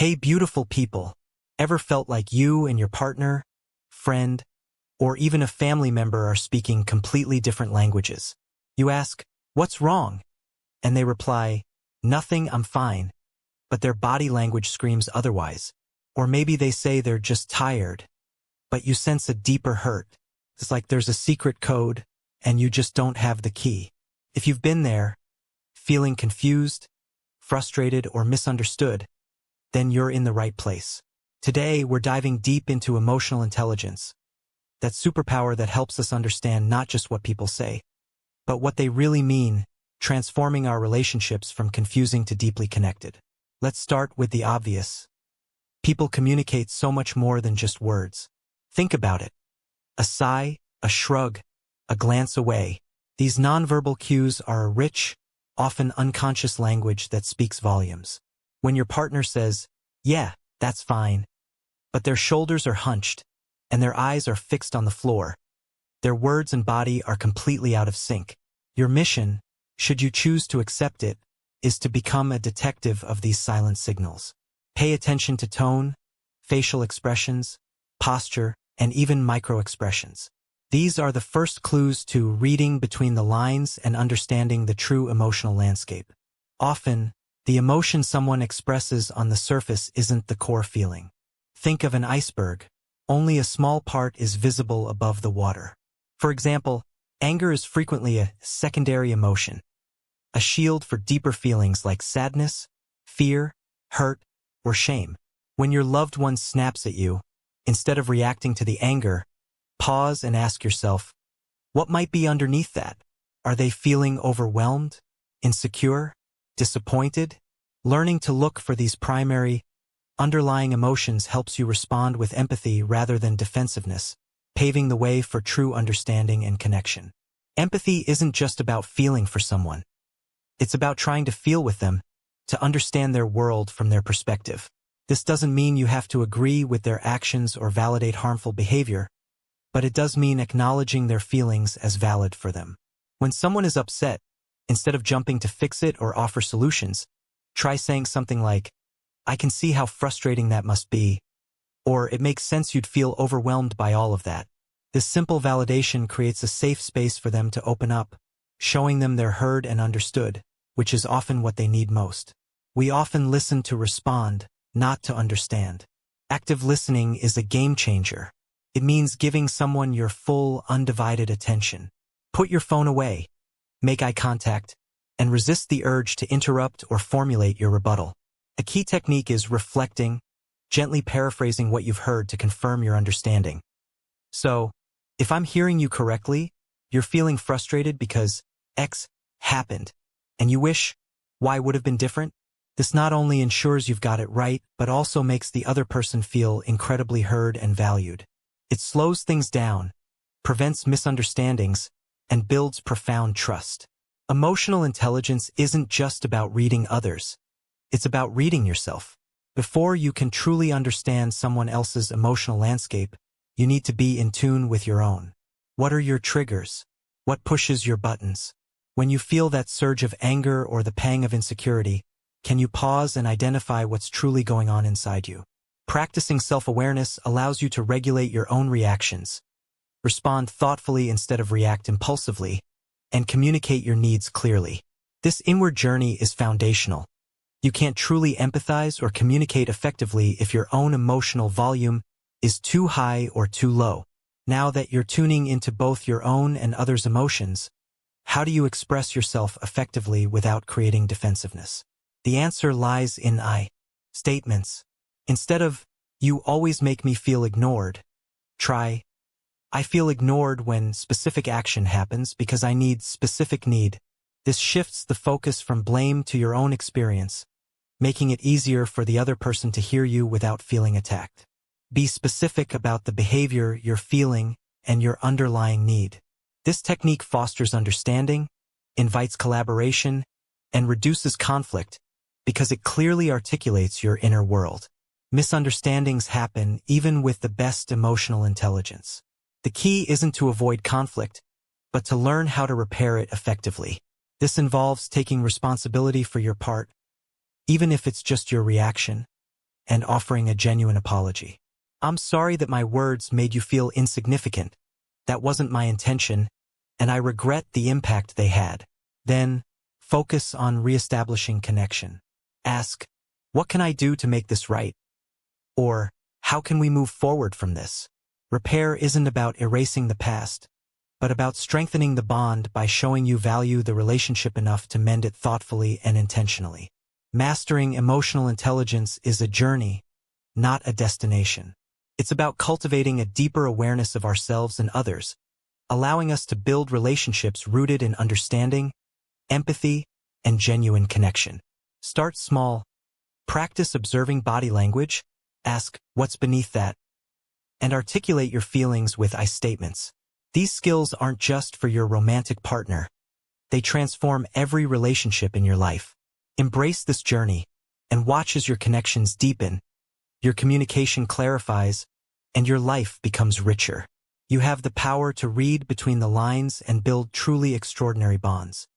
Hey, beautiful people, ever felt like you and your partner, friend, or even a family member are speaking completely different languages? You ask, "What's wrong?" And they reply, "Nothing, I'm fine," but their body language screams otherwise. Or maybe they say they're just tired, but you sense a deeper hurt. It's like there's a secret code, and you just don't have the key. If you've been there, feeling confused, frustrated, or misunderstood, then you're in the right place. Today, we're diving deep into emotional intelligence, that superpower that helps us understand not just what people say, but what they really mean, transforming our relationships from confusing to deeply connected. Let's start with the obvious. People communicate so much more than just words. Think about it. A sigh, a shrug, a glance away. These nonverbal cues are a rich, often unconscious language that speaks volumes. When your partner says, "Yeah, that's fine," but their shoulders are hunched and their eyes are fixed on the floor, their words and body are completely out of sync. Your mission, should you choose to accept it, is to become a detective of these silent signals. Pay attention to tone, facial expressions, posture, and even micro-expressions. These are the first clues to reading between the lines and understanding the true emotional landscape. Often, the emotion someone expresses on the surface isn't the core feeling. Think of an iceberg. Only a small part is visible above the water. For example, anger is frequently a secondary emotion, a shield for deeper feelings like sadness, fear, hurt, or shame. When your loved one snaps at you, instead of reacting to the anger, pause and ask yourself, what might be underneath that? Are they feeling overwhelmed, insecure, disappointed? Learning to look for these primary, underlying emotions helps you respond with empathy rather than defensiveness, paving the way for true understanding and connection. Empathy isn't just about feeling for someone. It's about trying to feel with them, to understand their world from their perspective. This doesn't mean you have to agree with their actions or validate harmful behavior, but it does mean acknowledging their feelings as valid for them. When someone is upset, instead of jumping to fix it or offer solutions, try saying something like, "I can see how frustrating that must be," or "It makes sense you'd feel overwhelmed by all of that." This simple validation creates a safe space for them to open up, showing them they're heard and understood, which is often what they need most. We often listen to respond, not to understand. Active listening is a game changer. It means giving someone your full, undivided attention. Put your phone away, make eye contact, and resist the urge to interrupt or formulate your rebuttal. A key technique is reflecting, gently paraphrasing what you've heard to confirm your understanding. So, if I'm hearing you correctly, you're feeling frustrated because X happened, and you wish Y would have been different? This not only ensures you've got it right, but also makes the other person feel incredibly heard and valued. It slows things down, prevents misunderstandings, and builds profound trust. Emotional intelligence isn't just about reading others. It's about reading yourself. Before you can truly understand someone else's emotional landscape, you need to be in tune with your own. What are your triggers? What pushes your buttons? When you feel that surge of anger or the pang of insecurity, can you pause and identify what's truly going on inside you? Practicing self-awareness allows you to regulate your own reactions, respond thoughtfully instead of react impulsively, and communicate your needs clearly. This inward journey is foundational. You can't truly empathize or communicate effectively if your own emotional volume is too high or too low. Now that you're tuning into both your own and others' emotions, how do you express yourself effectively without creating defensiveness? The answer lies in I statements. Instead of, "You always make me feel ignored," try, "I feel ignored when specific action happens because I need specific need." This shifts the focus from blame to your own experience, making it easier for the other person to hear you without feeling attacked. Be specific about the behavior you're feeling and your underlying need. This technique fosters understanding, invites collaboration, and reduces conflict because it clearly articulates your inner world. Misunderstandings happen even with the best emotional intelligence. The key isn't to avoid conflict, but to learn how to repair it effectively. This involves taking responsibility for your part, even if it's just your reaction, and offering a genuine apology. I'm sorry that my words made you feel insignificant. That wasn't my intention, and I regret the impact they had. Then, focus on reestablishing connection. Ask, what can I do to make this right? Or, how can we move forward from this? Repair isn't about erasing the past, but about strengthening the bond by showing you value the relationship enough to mend it thoughtfully and intentionally. Mastering emotional intelligence is a journey, not a destination. It's about cultivating a deeper awareness of ourselves and others, allowing us to build relationships rooted in understanding, empathy, and genuine connection. Start small. Practice observing body language. Ask, what's beneath that? And articulate your feelings with I statements. These skills aren't just for your romantic partner. They transform every relationship in your life. Embrace this journey and watch as your connections deepen, your communication clarifies, and your life becomes richer. You have the power to read between the lines and build truly extraordinary bonds.